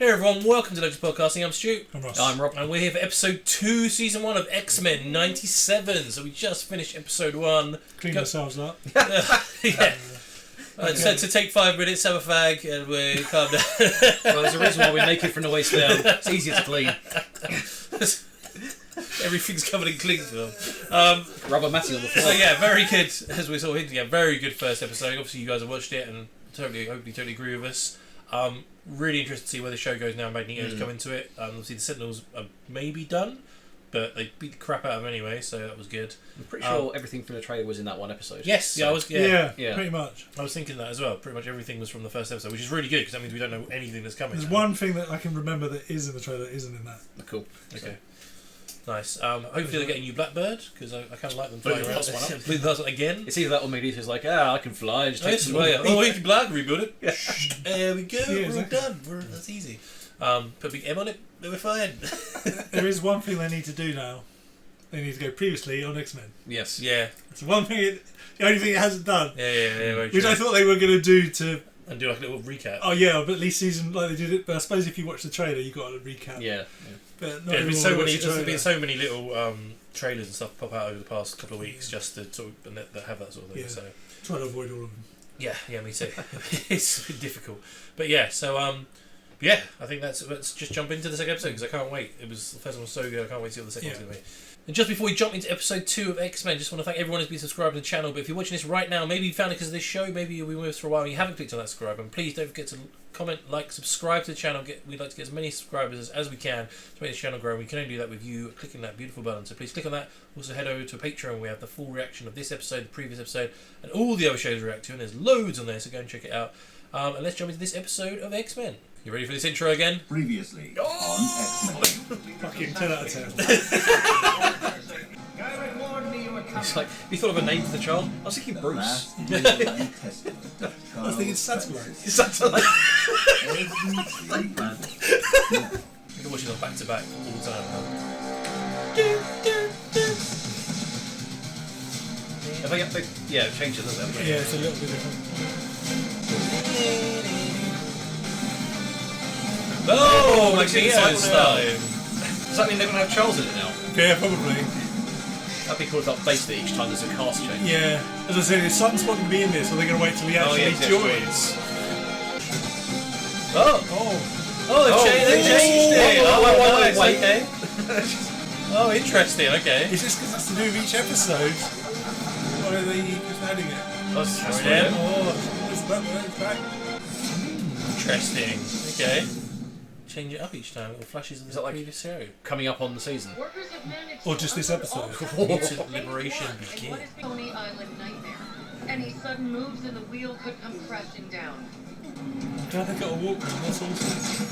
Hey everyone, welcome to Lotus Podcasting. I'm Stuart. I'm Ross. I'm Rob. And we're here for episode 2, season 1 of X-Men 97. So we just finished episode 1. Clean ourselves up. Yeah. So to take 5 minutes, have a fag, and we calm down. Well, there's a reason why we make it from the waist down. It's easier to clean. Everything's covered in cling film. Rubber matting on the floor. So yeah, very good, as we saw hinting at, very good first episode. Obviously you guys have watched it and hopefully agree with us. Really interested to see where the show goes now. Magneto's come into it. Obviously the Sentinels are maybe done, but they beat the crap out of them anyway, so that was good. I'm pretty sure everything from the trailer was in that one episode. Yes, so. Yeah, pretty much. I was thinking that as well. Pretty much everything was from the first episode, which is really good because that means we don't know anything that's coming. There's one thing that I can remember that is in the trailer that isn't in that. Cool. Okay. Nice. Hopefully they're getting you Blackbird because I kind of like them flying Blue around. Last one up. Blue Last one again. It's either that or Magneto's like, I can fly. Just take some if you black, rebuild it. Yeah. There we go. Yeah, we're exactly. all done. That's easy. Put a big M on it. Then we're fine. There is one thing they need to do now. They need to go previously on X-Men. Yes. Yeah. It's one thing. The only thing it hasn't done. Yeah. Very Which true. I thought they were going to do to. And do like a little recap. Oh yeah, but at least season like they did it. But I suppose if you watch the trailer, you got a recap. Yeah. But not There's been everyone watched the there's been trailer. so many little trailers and stuff pop out over the past couple of weeks just to sort of that have that sort of thing. Yeah. So Try to avoid all of them. yeah, me too. It's been difficult, but yeah. So yeah, I think let's just jump into the second episode because I can't wait. The first one was so good. I can't wait to see what the second one's going to be. And just before we jump into episode 2 of X-Men, just want to thank everyone who's been subscribed to the channel. But if you're watching this right now, maybe you found it because of this show, maybe you'll be with us for a while and you haven't clicked on that subscribe button. Please don't forget to comment, like, subscribe to the channel. We'd like to get as many subscribers as we can to make this channel grow. We can only do that with you clicking that beautiful button. So please click on that. Also head over to Patreon. We have the full reaction of this episode, the previous episode, and all the other shows we react to. And there's loads on there, so go and check it out. And let's jump into this episode of X-Men. You ready for this intro again? Previously on X-Men. Fucking 10 out of 10. It's like, you thought of a name for the child? I was thinking Bruce. Last New Testament. I was thinking Satellite. Is that something? You can watch it on back to back all the time. Have I got the... Yeah, change it a little bit. Yeah, it's a little bit different. Oh, Magneto's Magneto's starting. starting. Does that mean they're going to have Charles in it now? Yeah, probably. That'd be cool if updated it each time there's a cast change. Yeah. As I said, there's something spot going to be in this, so they're going to wait till he actually joins. They changed it. Oh, wait. Okay. Oh, interesting. Okay. Is this because that's to do with each episode? Or are they just adding it? That's weird. Oh, it's back. Interesting. Okay. Change it up each time. It flashes in Is the that like- previous show. Coming up on the season. Or just this episode. Mutant liberation begin. What is Coney Island nightmare? Any sudden moves and the wheel could come crashing down. Glad they got a Walkman, that's awesome.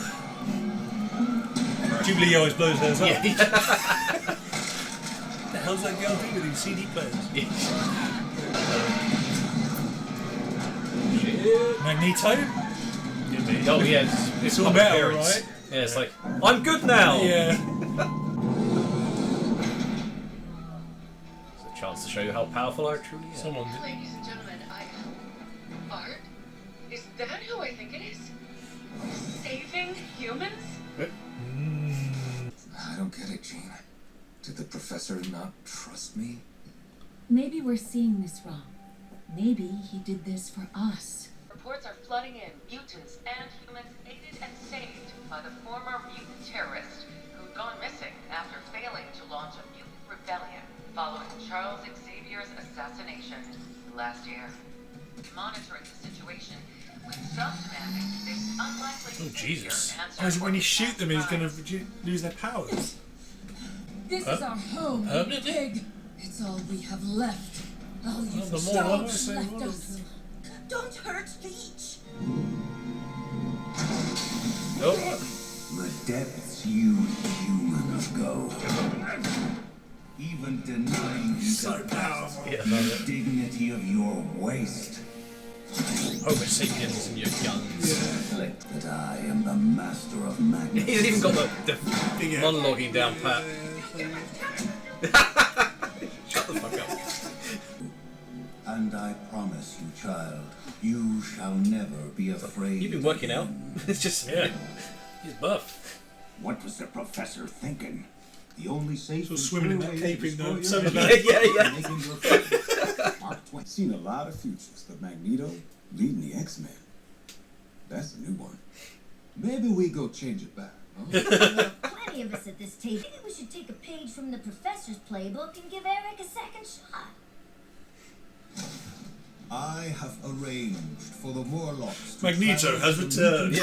Jubilee always blows theirs up. Yeah. What the hell's that girl doing with these CD players? Magneto? Oh yeah, It's all public metal, appearance. right? Yeah, it's like, I'm good now! Yeah. It's a chance to show you how powerful I truly am. Someone did. Ladies and gentlemen, Art? Is that who I think it is? Saving humans? I don't get it, Jean. Did the professor not trust me? Maybe we're seeing this wrong. Maybe he did this for us. Reports are flooding in. Mutants and humans aided and saved by the former mutant terrorist who'd gone missing after failing to launch a mutant rebellion following Charles Xavier's assassination last year. Monitoring the situation, with some demanding this unlikely Oh, Jesus. Oh, is it when you shoot them, he's going to lose their powers? This is our home, Permanently? pig. It's all we have left. All you've the more got ones. left us. Don't hurt Leech. Oh. The depths you humans go. Even denying you So the powerful. Yeah, love it. dignity of your waste. Homo sapiens in your guns. Reflect that I am the master of Magneto. He's even got the Yeah. monologuing down pat. Shut the fuck up. And I promise you, child, you shall never be afraid. You've been working out. again. It's just... Yeah. He's buff. What was the professor thinking? The only safe So swimming in that caping though. So making your friend. Mark Twain. Seen a lot of futures, but Magneto leading the X-Men. That's a new one. Maybe we go change it back. Huh? Plenty of us at this table. Maybe we should take a page from the professor's playbook and give Eric a second shot. I have arranged for the Morlocks to Magneto has returned.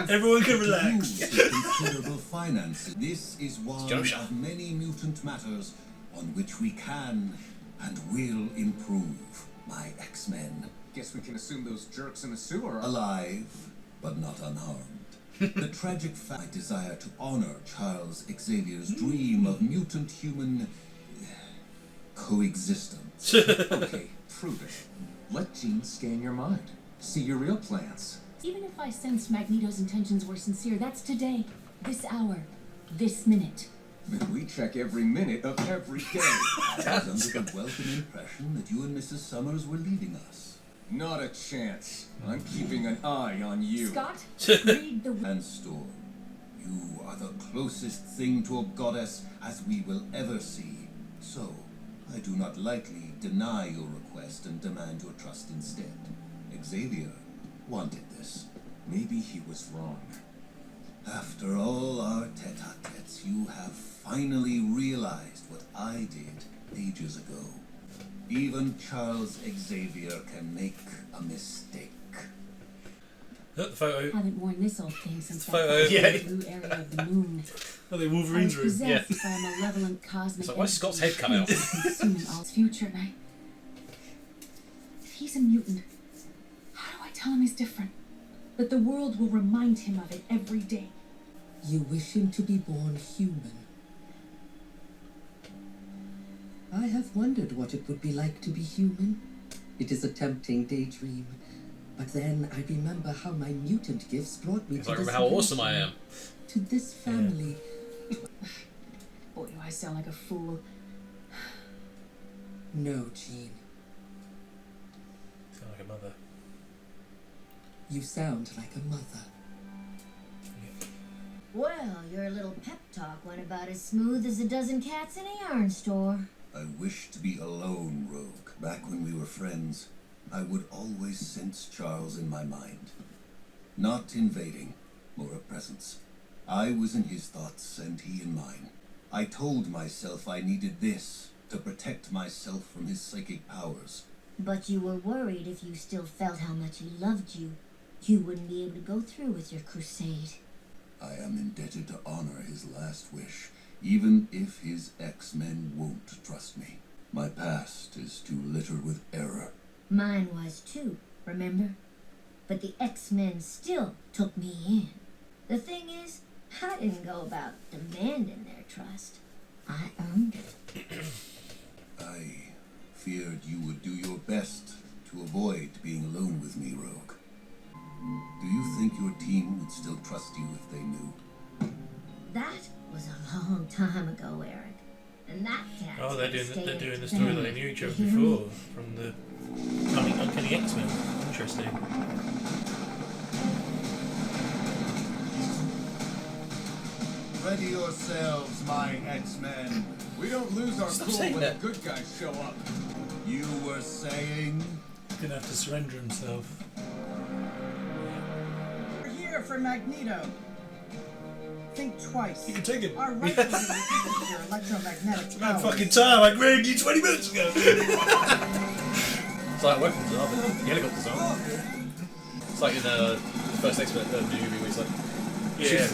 Everyone can relax. Considerable finances. This is one Joshua. of many mutant matters on which we can and will improve. My X-Men, Guess we can assume those jerks in the sewer are alive but not unharmed. The tragic fact, I desire to honor Charles Xavier's dream of mutant-human coexistence. okay. Prove it. Let Jean scan your mind. See your real plans. Even if I sensed Magneto's intentions were sincere, that's today, this hour, this minute. Then we check every minute of every day. I was under the welcome impression that you and Mrs. Summers were leaving us. Not a chance. I'm keeping an eye on you. Scott, read the... And Storm, you are the closest thing to a goddess as we will ever see. So, I do not lightly deny your request and demand your trust instead. Xavier wanted this. Maybe he was wrong. After all our tete-a-tetes, you have finally realized what I did ages ago. Even Charles Xavier can make a mistake. Look, the photo. Haven't worn this old thing since I Photo. found Yeah. the blue area of the moon. Oh, the I Wolverine's was room. possessed by a malevolent cosmic It's like, why is Scott's energy head cut out? consuming all his future, and if he's a mutant, how do I tell him he's different? That the world will remind him of it every day. You wish him to be born human. I have wondered what it would be like to be human. It is a tempting daydream. But then I remember how my mutant gifts brought me It's to like, this remember how awesome I am. to this family. Boy, do I sound like a fool. No, Jean. Sound like a mother. You sound like a mother. Well, your little pep talk went about as smooth as a dozen cats in a yarn store. I wish to be alone, Rogue. Back when we were friends, I would always sense Charles in my mind. Not invading, more a presence. I was in his thoughts and he in mine. I told myself I needed this to protect myself from his psychic powers. But you were worried if you still felt how much he loved you, you wouldn't be able to go through with your crusade. I am indebted to honor his last wish, even if his X-Men won't trust me. My past is too littered with error. Mine was too, remember? But the X-Men still took me in. The thing is, I didn't go about demanding their trust. I earned it. I feared you would do your best to avoid being alone with me, Rogue. Do you think your team would still trust you if they knew? That was a long time ago, Eric. And that cat. Oh, they're doing the story that they knew each other before from the Uncanny X-Men. Interesting. Ready yourselves, my X-Men. We don't lose our Stop cool saying when that. the good guys show up. You were saying? Gonna have to surrender himself. We're here for Magneto. Think twice. You can take it. Our rifles are with your electromagnetic Man, powers. fucking time. I grabbed you 20 minutes ago. It's like weapons are, but the helicopters aren't. It's like in the first X-Men movie where he's like,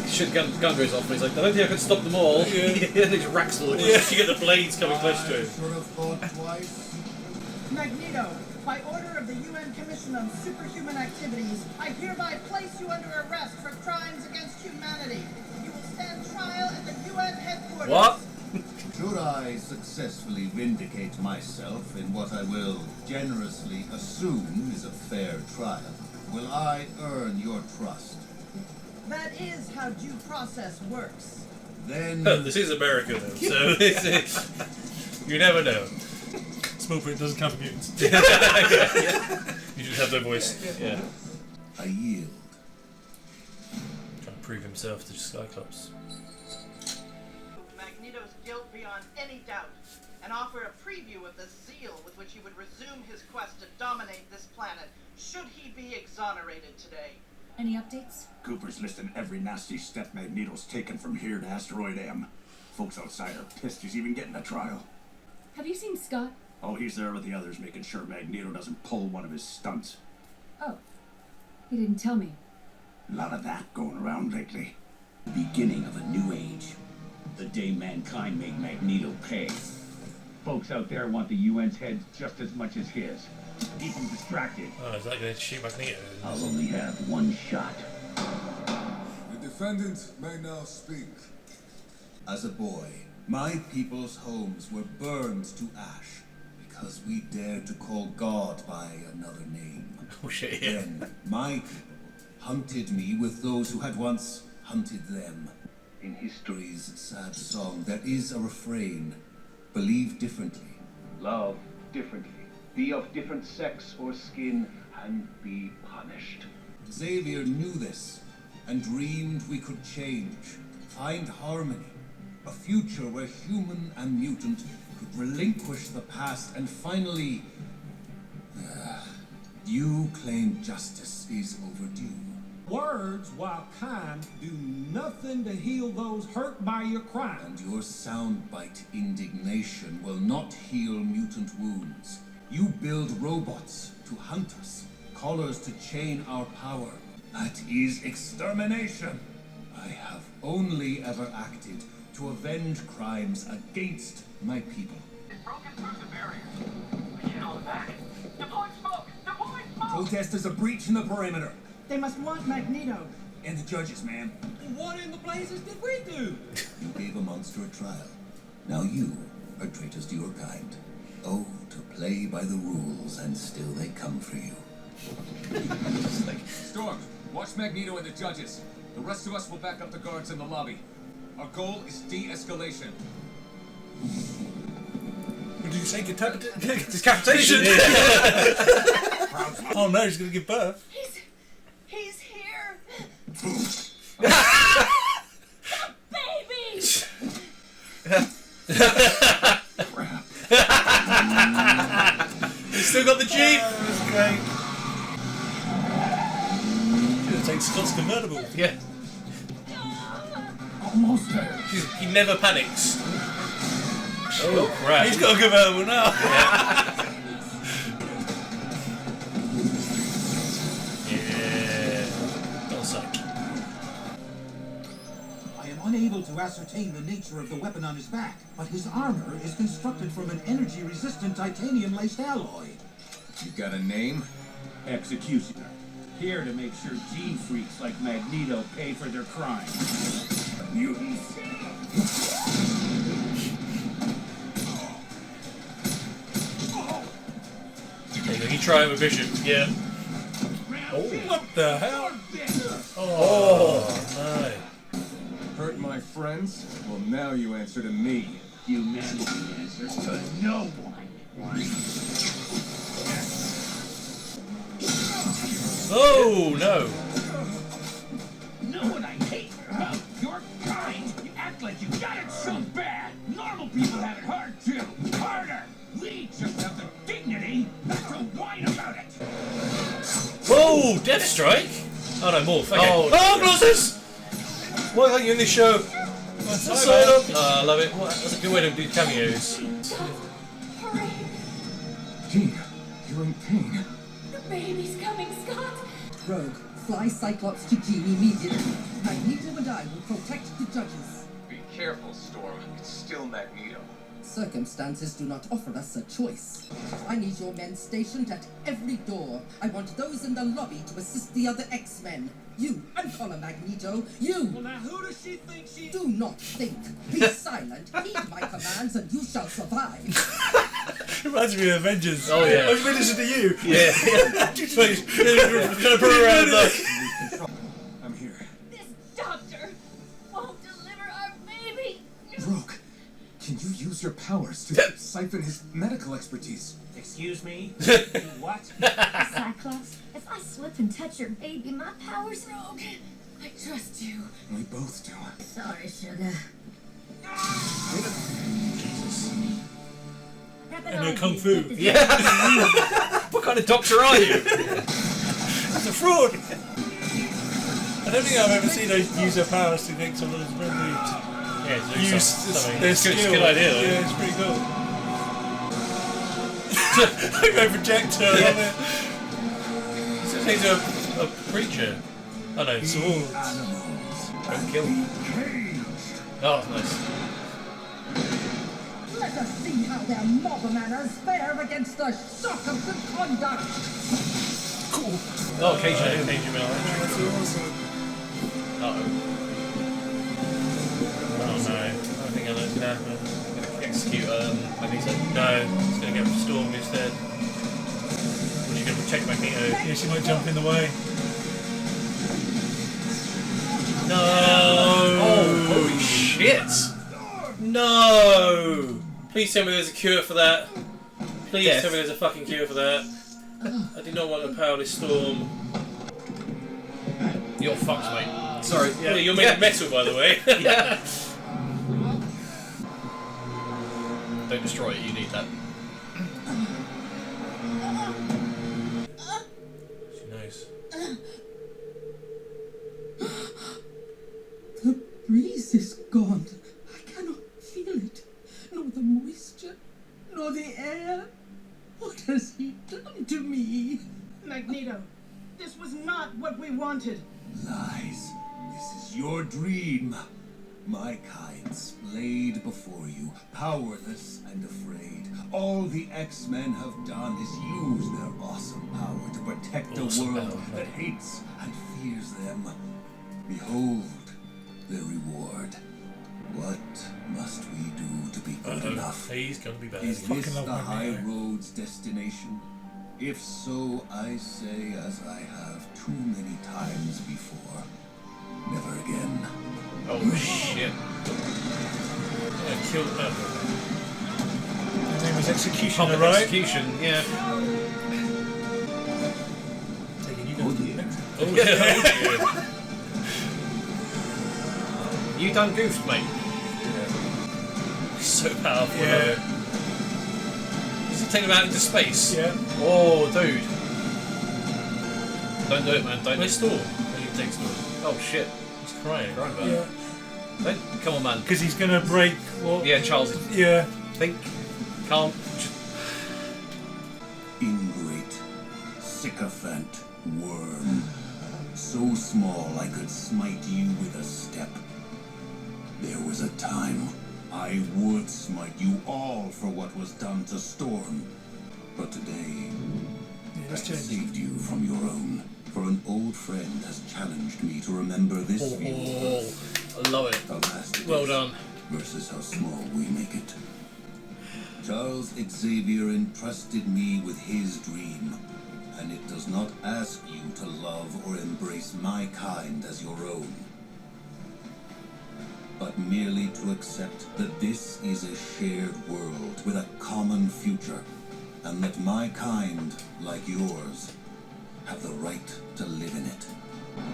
shoot gun goes off, and he's like, I don't think I can stop them all. Yeah. And he just racks them all. Yeah, you get the blades coming close to I him. should have thought twice. Magneto, by order of the UN Commission on Superhuman Activities, I hereby place you under arrest for crimes against humanity. You will stand trial at the UN headquarters. What? Should I successfully vindicate myself in what I will generously assume is a fair trial, will I earn your trust? That is how due process works. Then This is America, though, so you never know. Small print doesn't count for mutants. You should have their voice. Yeah. I yield. prove himself to Cyclops. Magneto's guilt beyond any doubt, and offer a preview of the zeal with which he would resume his quest to dominate this planet, should he be exonerated today. Any updates? Cooper's listing every nasty step Magneto's taken from here to Asteroid M. Folks outside are pissed he's even getting a trial. Have you seen Scott? Oh, he's there with the others, making sure Magneto doesn't pull one of his stunts. Oh. He didn't tell me. A lot of that going around lately. The beginning of a new age. The day mankind made Magneto pay. Folks out there want the UN's head just as much as his. Keep him distracted. Oh, is that going to shoot Magneto? I'll only have one shot. The defendant may now speak. As a boy, my people's homes were burned to ash because we dared to call God by another name. Oh shit, yeah. Then my people hunted me with those who had once hunted them. In history's sad song, there is a refrain. Believe differently. Love differently. Be of different sex or skin and be punished. Xavier knew this and dreamed we could change, find harmony, a future where human and mutant could relinquish the past and finally... you claim justice is overdue. Words, while kind, do nothing to heal those hurt by your crime. And your soundbite indignation will not heal mutant wounds. You build robots to hunt us, collars to chain our power. That is extermination. I have only ever acted to avenge crimes against my people. It's broken through the barrier. We get on the back. Deploy smoke! Deploy smoke! Protesters are breaching the perimeter. They must want Magneto. And the judges, ma'am. What in the blazes did we do? You gave a monster a trial. Now you are traitors to your kind. Oh, to play by the rules, and still they come for you. Storm, watch Magneto and the judges. The rest of us will back up the guards in the lobby. Our goal is de-escalation. What did you say? Decapitation? Oh no, she's going to give birth. He's here. Baby! He's still got the Jeep! That's great. Gonna take Scott's convertible. Yeah. Almost there. He never panics. Oh, crap. He's got a convertible now. Yeah. Don't suck. I am unable to ascertain the nature of the weapon on his back, but his armor is constructed from an energy-resistant titanium-laced alloy. You got a name? Executioner. Here to make sure gene freaks like Magneto pay for their crimes. Mutants. He tried with Bishop. Yeah. Oh, what the hell? Oh, no. Hurt my friends? Well, now you answer to me. Humanity answers to no one. Oh, no. Know what I hate about your kind? You act like you got it so bad. Normal people have it hard too. Harder. We just have the dignity not to whine about it. Whoa, Deathstrike? Oh no, Morph. Okay. Oh, Colossus! Why aren't you in this show? I love it. That's a good way to do cameos. Hurry! Jean, you're in pain. The baby's coming, Scott! Rogue, fly Cyclops to Jean immediately. Magneto and I will protect the judges. Be careful, Storm. It's still Magneto. Circumstances do not offer us a choice. I need your men stationed at every door. I want those in the lobby to assist the other X-Men. You, Uncommon Magneto, you! Well, now who does she think she... Do not think. Be silent. Heed my commands and you shall survive. Reminds me of Avengers. Oh, yeah. I was really listening to you. Yeah. I'm here. This doctor won't deliver our baby! Rogue, can you use your powers to siphon his medical expertise? Excuse me? What? Cyclops, if I slip and touch your baby, my powers... Rogue, I trust you. We both do. Sorry, sugar. Jesus. And no kung fu. Yeah. What kind of doctor are you? It's a fraud. I don't think I've ever seen her use her powers to make someone's memory. Yeah, to do Use something. their It's skill. a good idea, though. Yeah, it's pretty cool. I go projector. I love it. He's a preacher. Oh no, Swords. Don't kill him. Oh, nice. Let us see how their mob manners fare against the shock of good conduct. Cool. Oh, KJ Miller. That's awesome. Uh-oh. Oh no. I don't think I know what's going to happen. I'm going to execute Magneto. No, it's going to get Storm instead. Or she's going to protect Magneto. Yeah, she might jump in the way. No! Oh, holy shit! No! Please tell me there's a cure for that. Please Death. tell me there's a fucking cure for that. I did not want a powerless Storm. You're fucked, mate. Sorry. Yeah, you're made of metal, by the way. Yeah. Don't destroy it, you need that. She knows. The breeze is gone. I cannot feel it. Nor the moisture, nor the air. What has he done to me? Magneto, this was not what we wanted. Lies. This is your dream. My kind splayed before you, powerless and afraid. All the X-Men have done is use their awesome power to protect a world that hates and fears them. Behold their reward. What must we do to be good enough? He's gonna be bad. Is this the high road's destination? If so, I say as I have too many times before. Never again. Oh shit. I killed her. His name was Executioner, Public right? execution, yeah. Taking you guys to the next one. Oh, yeah. You done goofed, mate. So powerful. Yeah. Does he take them out into space? Yeah. Oh, dude. Don't do it, man. Don't. Where's Storm? Oh, you take Storm. Oh shit. He's crying. Crying about Yeah. it. Don't. Come on, man. Because he's going to break what? Yeah, Charles. Yeah. Think. Calm. Ingrate, sycophant, worm. So small I could smite you with a step. There was a time I would smite you all for what was done to Storm. But today, I it's changed. saved you from your own. For an old friend has challenged me to remember this view. I love it. How vast it Well is done. versus how small we make it. Charles Xavier entrusted me with his dream, and it does not ask you to love or embrace my kind as your own, but merely to accept that this is a shared world with a common future, and that my kind, like yours, have the right to live in it.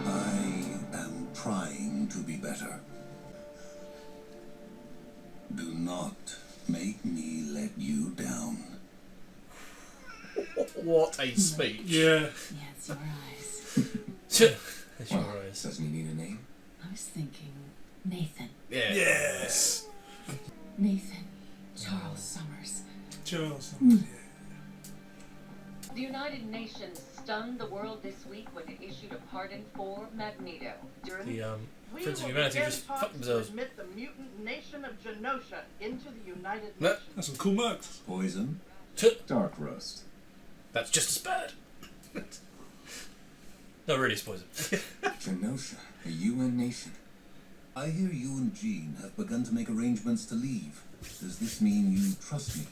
I am trying to be better. Do not make me let you down. What a speech. Yeah. Yeah, it's your eyes. It's your eyes. Doesn't he need a name? I was thinking Nathan. Yeah. Yes. Nathan Charles Summers. Charles. The United Nations stunned the world this week when it issued a pardon for Magneto. During The We Friends of will Humanity begin just talks fucked to themselves. admit the mutant nation of Genosha into the United No. Nations. That's some cool marks. Poison? Dark roast. That's just as bad. No, really, it's poison. Genosha, a UN nation. I hear you and Jean have begun to make arrangements to leave. Does this mean you trust me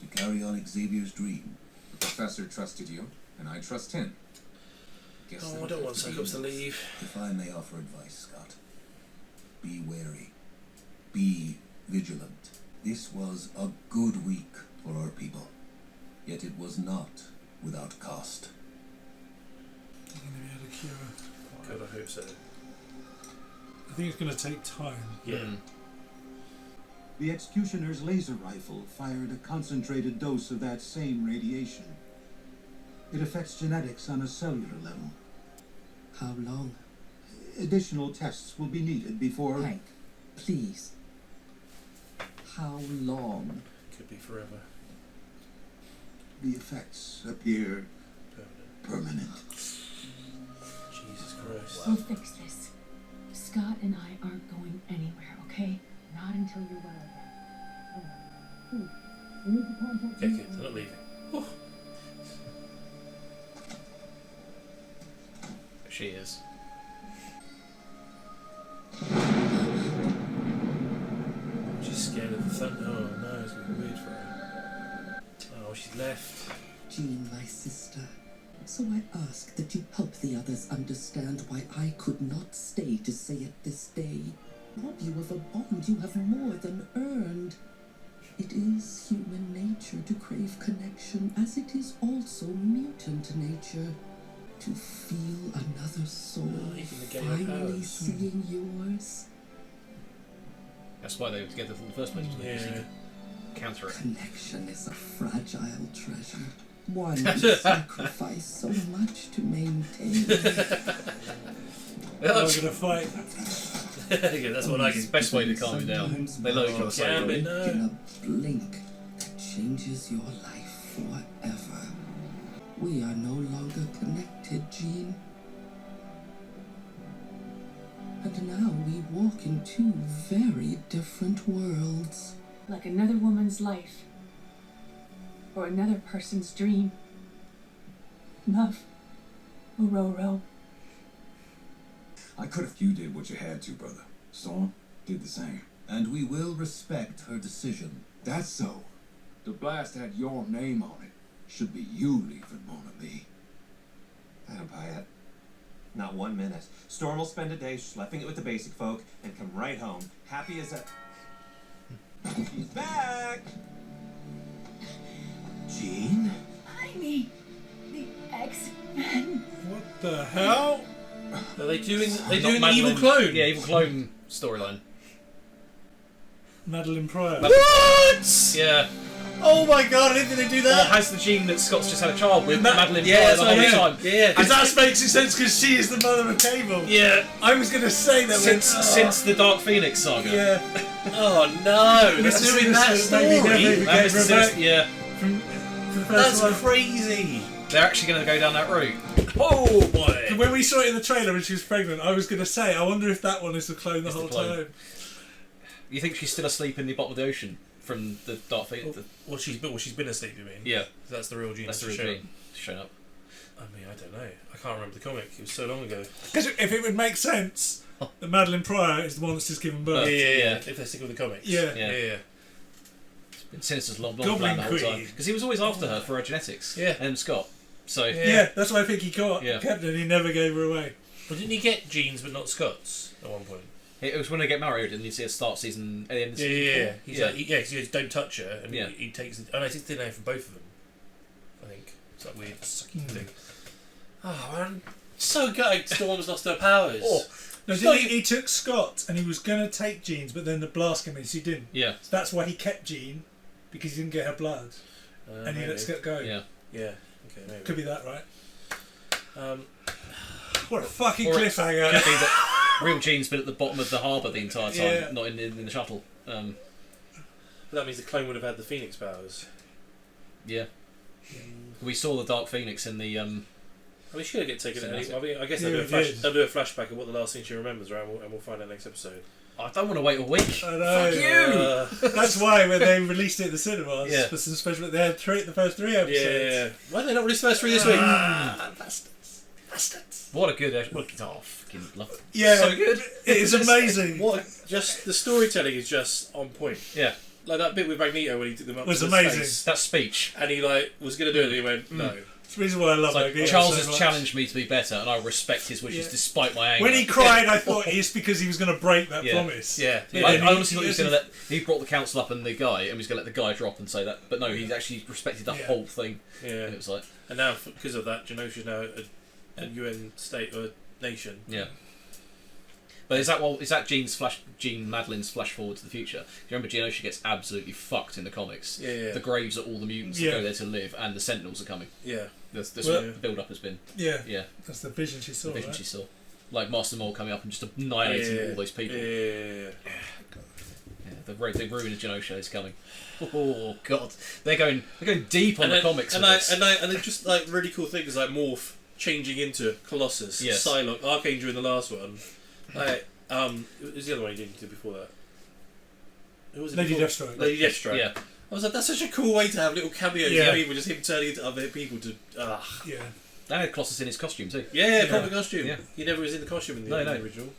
to carry on Xavier's dream? The professor trusted you, and I trust him. Guess Oh, I that'll don't have want to be Cyclops to enough. leave. If I may offer advice, Scott, be wary. Be vigilant. This was a good week for our people, yet it was not without cost. You're going to be able to cure her. God, I hope so. think it's going to take time. Yeah. The executioner's laser rifle fired a concentrated dose of that same radiation. It affects genetics on a cellular level. How long? Additional tests will be needed before... Hank, please. How long? Could be forever. The effects appear permanent. Jesus Christ. We'll fix this. Scott and I aren't going anywhere, okay? Not until you're well again. We need to contact Okay, kids, they're not leaving. Oh. She is. She's scared of the thunder. Oh no, it's going to be weird for her. Oh, she's left. Jean, my sister. So I ask that you help the others understand why I could not stay to say it this day. Rob you of a bond you have more than earned. It is human nature to crave connection, as it is also mutant nature. To feel another soul finally seeing yours. That's why they were together in the first place. Yeah. Counter it. Connection is a fragile treasure. One you sacrifice so much to maintain. I'm going to fight. Yeah, that's what I get. Best way to calm you down. They love each other so well. In a blink that changes your life forever. We are no longer connected, Jean. And now we walk in two very different worlds. Like another woman's life. Or another person's dream. Love. Roro. I could if you did what you had to, brother. Storm did the same. And we will respect her decision. That's so. The blast had your name on it. Should be you leaving, Mona Lee. I don't buy it. Not 1 minute. Storm will spend a day schlepping it with the basic folk and come right home, happy as a... She's back! Jean? I mean, the X-Men. What the hell? Are they doing? They Not doing the Madeline. evil clone? Yeah, evil clone storyline. Madeline Pryor. What? Yeah. Oh my god! I didn't think they'd do Or that. has the gene that Scott's just had a child with Madeline Yeah, Pryor the that's what I whole mean. time? Yeah. Because that makes sense because she is the mother of Cable. Yeah. I was going to say that Since the Dark Phoenix saga. Yeah. Oh no! They're Mr. doing that Sinister maybe never story. even That gave was her back yeah. from the That's first one. crazy. They're actually going to go down that route. Oh boy! When we saw it in the trailer when she was pregnant, I was going to say, I wonder if that one is the clone the It's the whole clone. time. You think she's still asleep in the bottom of the ocean from the Dark Phoenix? Well, she's been asleep. You mean? Yeah. That's the real gene. That's the real gene showing up. I mean, I don't know. I can't remember the comic. It was so long ago. Because if it would make sense, that Madeline Pryor is the one that's just given birth. Yeah. If they stick with the comics. Yeah. Sinister's long Goblin plan the whole Queen. time because he was always after her for her genetics. Yeah. And Scott. So Yeah, that's why I think he kept her and he never gave her away. But didn't he get genes but not Scott's at one point? it was when they get married and you see a start season at the end of season 4. He's like, because he goes, don't touch her, and Yeah. he takes. Oh no, he takes DNA from both of them. I think it's that weird sucking thing. Oh man, so gutted. Storm's lost her powers. No, he took Scott and he was going to take Jean's, but then the blast came in, so he didn't. Yeah. So that's why he kept Jean, because he didn't get her blood. And he let Scott go. Yeah. Yeah. Okay, maybe. Could be that, right? Um, what a fucking Or it cliffhanger. Could be that real Jean's been at the bottom of the harbour the entire time, Yeah. not in the shuttle. But that means the clone would have had the Phoenix powers. Yeah. We saw the Dark Phoenix in the. I mean, she's going to get taken out. Cinematic. I mean, I guess Yeah, they'll do a flashback of what the last thing she remembers, right? And we'll find out next episode. I don't want to wait a week. I know. Fuck you! That's why when they released it at the cinemas, Yeah. for some special, they had the first 3 episodes. Yeah. Why did they not release the first 3 this week? Bastards. What a good. Fucking love it. Yeah, So good. It is amazing. Just the storytelling is just on point. Yeah. Like that bit with Magneto when he took them up Was to amazing. space, That speech. and he was going to do it, and he went no. It's the reason why I love It's like, Magneto Charles so has much. challenged me to be better, and I respect his wishes Yeah. despite my anger. When he cried, I thought it's because he was going to break that promise. Yeah, And I then honestly thought he was going to let. He brought the council up and the guy, and he was going to let the guy drop and say that. But no, he actually respected the whole thing. Yeah. And it was like, And now, because of that, Genosha's now a UN state or nation. yeah. But is that Jean Madeline's flash forward to the future? Do you remember Genosha gets absolutely fucked in the comics? Yeah. The graves are all the mutants that go there to live, and the Sentinels are coming. Yeah. That's what the build-up has been. Yeah. Yeah. That's the vision she saw. She saw. Like Master Mold coming up and just annihilating all those people. Yeah. The ruin of Genosha is coming. Oh god, they're going deep on the comics. And they're just like really cool things like Morph changing into Colossus, Psylocke, Archangel in the last one. Like, it was the other one he did before that. Who was it? Lady before? Deathstroke. Lady Deathstroke. Yeah. I was like, that's such a cool way to have little cameos. Yeah. Of people, just him turning into other people to. Yeah. They had Colossus in his costume too. Yeah, proper costume. Yeah. He never was in the costume in the original.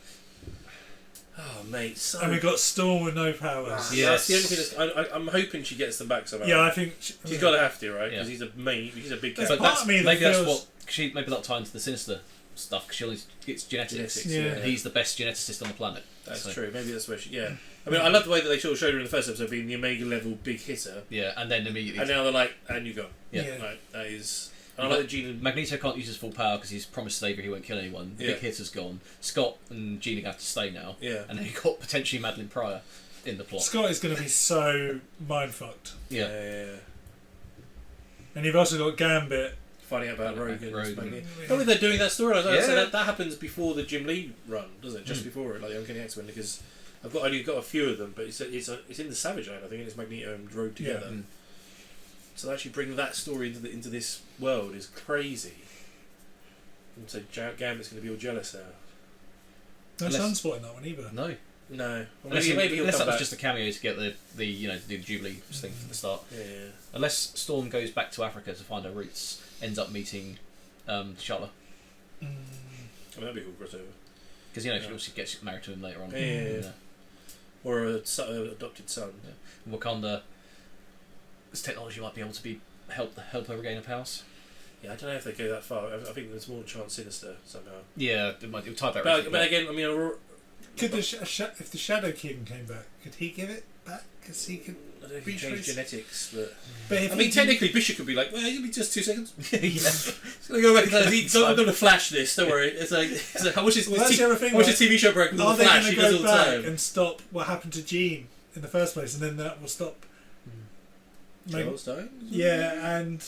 Oh mate, so and we got Storm with no powers. That's the only thing. I'm hoping she gets them back somehow. Yeah, I think she's got to have to, right? Because he's a big character. There's part of me that maybe feels... that's what maybe that'll tie into the Sinister stuff because she only gets genetics. Yeah. And he's the best geneticist on the planet. That's true. Maybe that's where she. Yeah. I mean, I love the way that they sort of showed her in the first episode being the Omega level big hitter. Yeah, and then immediately. And now they're like, and you go. Yeah. Like, that is. And I like that Jean and Magneto can't use his full power because he's promised Xavier he won't kill anyone. The big hitter's gone. Scott and Jean have to stay now. Yeah. And then you've got potentially Madeline Pryor in the plot. Scott is going to be so mind fucked. Yeah. And you've also got Gambit. Finding out about Rogue. Yeah. Probably they're doing that story. So that happens before the Jim Lee run, doesn't it? Just before it, like the Uncanny X-Men, because I've only got a few of them, but it's in the Savage Line, I think, and it's Magneto and Rogue together. Yeah. So actually bring that story into this world is crazy. And so Gambit's going to be all jealous now. No Sunspot in that one either. No. Well, Unless maybe he'll that come was back. just a cameo to get the do the Jubilee thing for the start. Yeah. Unless Storm goes back to Africa to find her roots, ends up meeting T'Challa. I mean, that'd be a cool crossover. Because she also gets married to him later on. Yeah. Or an adopted son. Yeah. Wakanda. This technology might be able to help her regain her powers. Yeah, I don't know if they go that far. I think there's more chance Sinister somehow. Yeah, it'll tie that. But again, I mean, could if the Shadow King came back, could he give it back? Because he could. I don't know if he changed genetics, but if I mean, technically, Bishop could be like, well, it'll be just 2 seconds. Yeah. It's gonna go back. I'm going to flash this. Don't worry. It's like how much is that's the other thing. How much is TV show broke with Are the they Flash? going He to does go all the back time. and stop what happened to Jean in the first place, and then that will stop? Charles dying? Yeah, and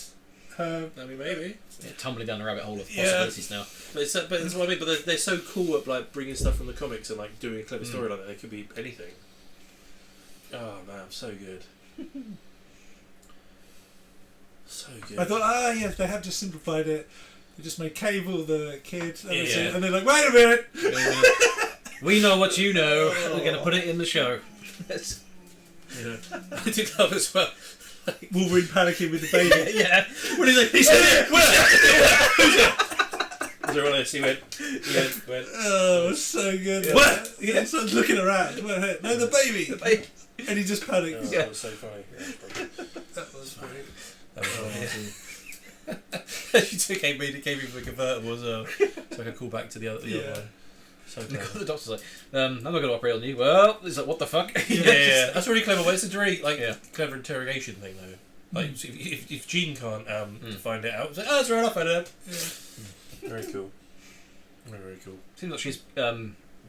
her. I mean, maybe. Yeah, tumbling down the rabbit hole of possibilities now. But that's what I mean. But they're so cool at like bringing stuff from the comics and like doing a clever story like that. It could be anything. Oh man, so good. So good. I thought, yes, they have just simplified it. They just made Cable the kid, Yeah. and they're like, wait a minute. We know what you know. We're going to put it in the show. Yeah. I did love as well. Wolverine panicking with the baby. Yeah. What is it? He said it. Who's it? Everyone else, he went. Oh, it was so good. Yeah. What? Yeah, so looking around. No, the baby. The baby. And he just panicked. Oh, that was so funny. That was funny. That was awesome. She took came in for the convertible as well. So I could call back to the other one. So the doctor's like, I'm not going to operate on you. Well, it's like, what the fuck? Yeah. That's really clever. It's a very clever interrogation thing though. Like if Jean can't find it out, it's like, oh, that's right, I'll find it out. Yeah. Very cool. Very cool. Seems like she's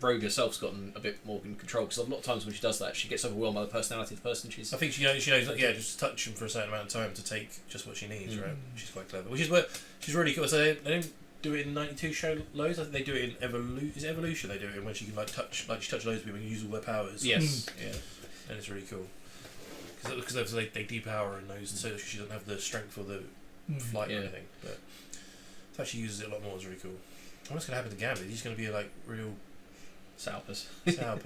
Rogue herself's gotten a bit more in control because a lot of times when she does that, she gets overwhelmed by the personality of the person she's. I think she knows just touch him for a certain amount of time to take just what she needs, right? She's quite clever. Which is where she's really cool. So they don't do it in 92 show loads. I think they do it in Evolution. They do it in when she can touch loads of people and use all their powers. Yes. Yeah. And it's really cool because they depower and those, so she doesn't have the strength for the flight or anything. But the fact she uses it a lot more is really cool. What's going to happen to Gambit? He's going to be like real sourpuss now.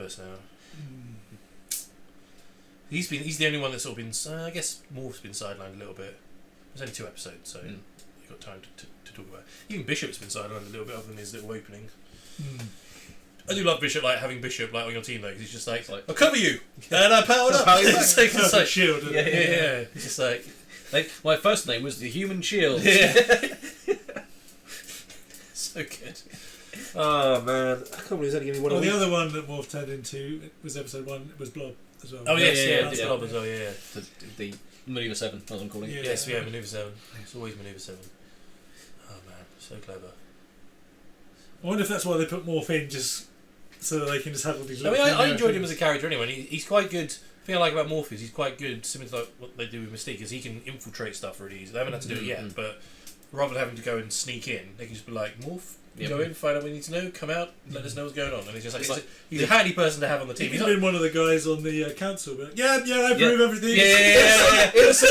He's the only one that's sort of been. I guess Morph's been sidelined a little bit. There's only 2 episodes, so you've got time to talk about it. Even Bishop's been sidelined a little bit other than his little opening. I do love Bishop, like having Bishop like on your team though, because he's just like I'll cover you and I powered up. It's like shield. Yeah. It's just like my first name was the Human Shield. Yeah. So good. Oh man, I can't believe he's only giving me one. Well, the other one that Morph turned into was episode 1. It was Blob as well. Oh yes, Blob as well. Yeah. The Maneuver 7, as I'm calling it. Yes, Maneuver 7. It's always Maneuver 7. Oh man, so clever. I wonder if that's why they put Morph in just so that they can just have all these. I mean, little I enjoyed him things. as a character anyway. And he's quite good. The thing I like about Morpheus, he's quite good, similar to like what they do with Mystique, is he can infiltrate stuff really easily. They haven't had to do it yet, but rather than having to go and sneak in, they can just be like, Morph, go in, find out what we need to know, come out, let us know what's going on. And he's just like, he's a handy person to have on the team. He's been one of the guys on the council. But I approve everything. Yeah. Where's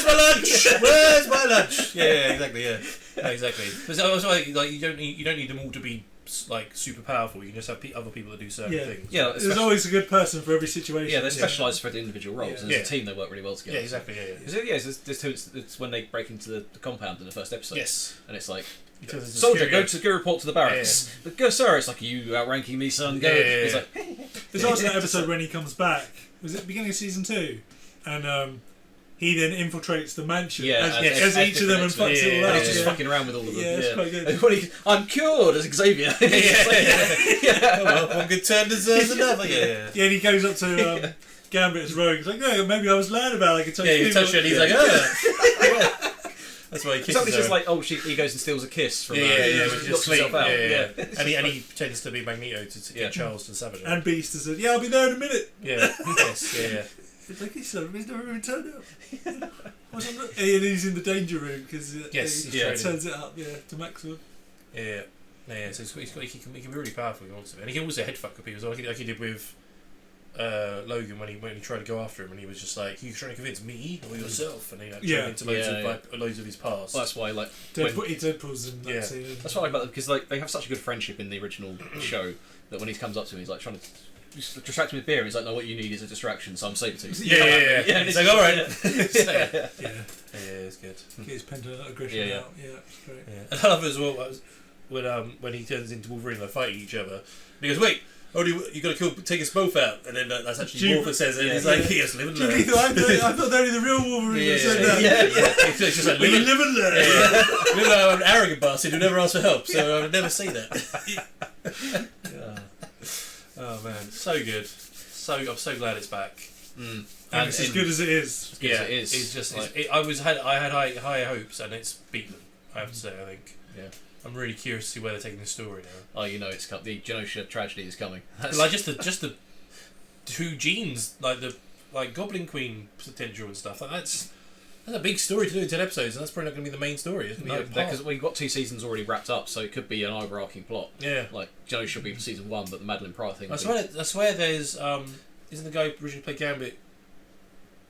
my lunch? Where's my lunch? Yeah, exactly. Yeah, exactly. But also, like you don't need them all to be like super powerful. You can just have other people that do certain things. Yeah, there's always a good person for every situation. Yeah, they're specialised for the individual roles. And as a team, they work really well together. Yeah, exactly. There's two. It's when they break into the compound in the first episode. Yes, and it's like. Soldier, go report to the barracks. Go, sir. It's like, are you outranking me, son? Go. He's like, there's also that episode when he comes back. Was it beginning of season 2? And he then infiltrates the mansion as each of them and fucks it all out. He's just fucking around with all of them. Yeah, it's quite good. I'm cured as Xavier. Well, one good turn deserves another. Yeah, and he goes up to Gambit's rogue. He's like, no, maybe I was lying about it. I could touch you touch it, and he's like, oh. That's why he kisses Somebody's her. just like, he goes and steals a kiss from her. When He she knocks just himself out. And he pretends to be Magneto to get Charles to sabotage. And Beast has said, I'll be there in a minute. It's like, he's never even turned up. And he's in the danger room because he turns it up to maximum. So he can be really powerful if he wants to. And he can also headfuck people as well, like he did with Logan when he tried to go after him, and he was just like, "You're trying to convince me or yourself?" And he turned into loads of his past. Well, that's why Deadpool's in that scene. That's what I like about them, because like they have such a good friendship in the original show that when he comes up to him, he's like trying to distract him with beer. He's like, "No, what you need is a distraction." So I'm saber tooth. Yeah. He's like, "All right." It's good. Get his pent-up aggression out. Yeah, it's great. And I love it as well when he turns into Wolverine, they're fighting each other. And he goes, "Wait. Oh, you got to take us both out," and then that's actually Wolverine says it. He's like, "Yes, live and learn." I thought only the real Wolverine said that. It's just like, live and learn. I'm an arrogant bastard who never asks for help, so I would never say that. Oh man, so good. I'm so glad it's back. And it's as good as it is. It's just like I had high hopes, and it's beaten them. I have to say, I think. Yeah. I'm really curious to see where they're taking the story now. Oh, it's the Genosha tragedy is coming. Like just the two genes, like Goblin Queen potential and stuff. Like that's a big story to do in 10 episodes, and that's probably not going to be the main story. It's going to be because we've got 2 seasons already wrapped up, so it could be an overarching plot. Yeah, like Genosha should be season 1, but the Madeline Pryor thing. I swear there's isn't the guy who originally played Gambit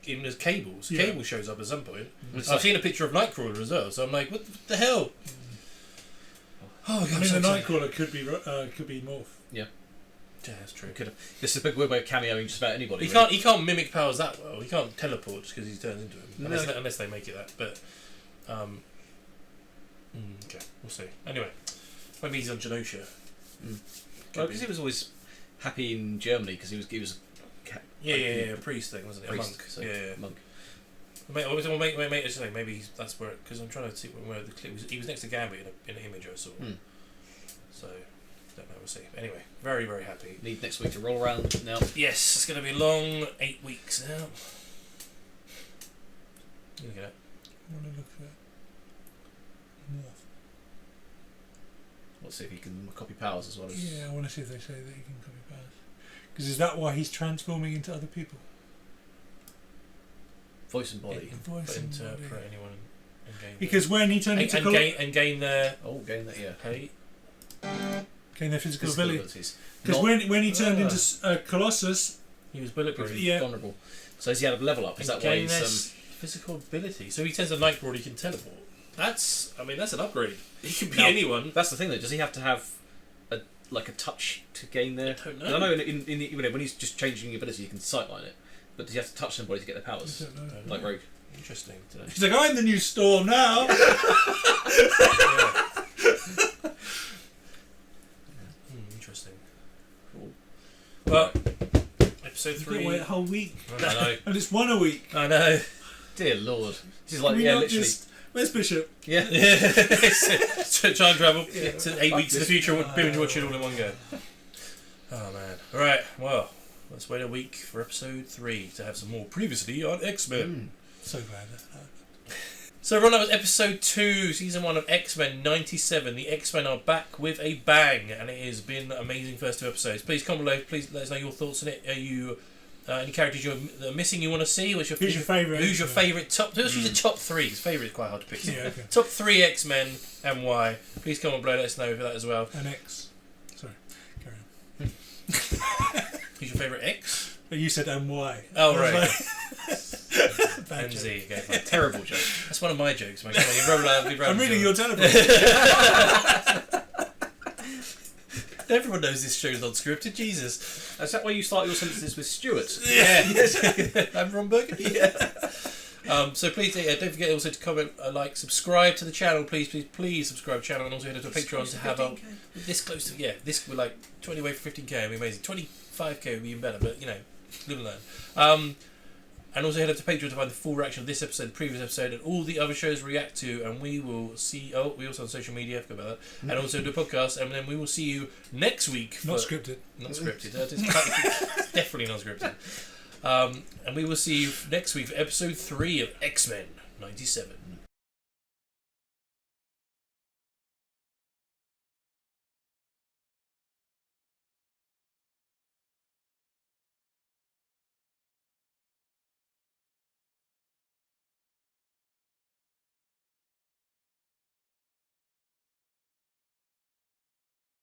in as Cables? Yeah. Cable shows up at some point. I've seen a picture of Nightcrawler as well, so I'm like, what the hell? Oh God! The Nightcrawler could be Morph. Yeah, that's true. This is a big weird way of cameoing just about anybody. He can't mimic powers that well. He can't teleport just because he turns into him. Unless they make it that. But okay, we'll see. Anyway, maybe he's on Genosha. Well, because he was always happy in Germany because he was. A priest thing, wasn't it? A monk. So monk. Maybe that's where, because I'm trying to see where the clip was. He was next to Gambit in an image I saw. So don't know. We'll see. Anyway, very very happy. Need next week to roll around now. Yes, it's going to be a long 8 weeks now. Look at it. I want to look at Morph. Let's see if he can copy powers as well as. Yeah, I want to see if they say that he can copy powers. Because is that why he's transforming into other people? Voice and body. Interpret anyone and gain. Because when he turned into gain their gain that hey. Gain their physical abilities. Because when he turned into Colossus, he was bulletproof. Yeah. Vulnerable. So has he had a level up? Is that why he's physical ability? So he turns a Nightcrawler, he can teleport. That's an upgrade. He can be anyone. That's the thing though. Does he have to have a touch to gain their? I don't know. I know in when he's just changing ability, you can sightline it. But does he have to touch somebody to get their powers? I don't know. Like Rogue. Interesting. He's like, I'm the new Storm now. Interesting. Cool. Well, episode 3. Wait a whole week. I know. And it's one a week. I know. Dear Lord. This is like literally. Where's Bishop? Yeah. Time travel to 8 weeks in the future. Binge watch it all in one go. Oh man. All right. Well. Let's wait a week for episode 3 to have some more previously on X-Men. So glad that happened. So Ron, that was episode 2, season 1 of X-Men 97. The X-Men are back with a bang, and it has been an amazing first 2 episodes. Please comment below. Please let us know your thoughts on it. Are you any characters you're missing you want to see? Who's your favourite? Who's your favourite top? Who's your top 3? His favourite is quite hard to pick. Yeah, okay. Top 3 X-Men and why? Please comment below. Let us know for that as well. An X. Sorry, carry on. Who's your favourite X? You said and why. Oh right. Bad and joke. Z. Okay, fine. Terrible joke. That's one of my jokes, mate. I'm reading your teleprompter. Everyone knows this show's unscripted. Jesus. Is that why you start your sentences with Stuart? Yeah. I'm Ron Burgundy. Yeah. So please don't forget also to comment, like, subscribe to the channel. Please subscribe to the channel, and also head to Patreon to have this close to this we're like 20 away for 15k. It'd be amazing. 25k would be even better, but live and learn. And also head up to Patreon to find the full reaction of this episode, the previous episode, and all the other shows we react to. And we will see. Oh, we also on social media. I forgot about that. And also do a podcast. And then we will see you next week. Not scripted. Not scripted. It's definitely not scripted. And we will see you next week for episode 3 of X-Men 97.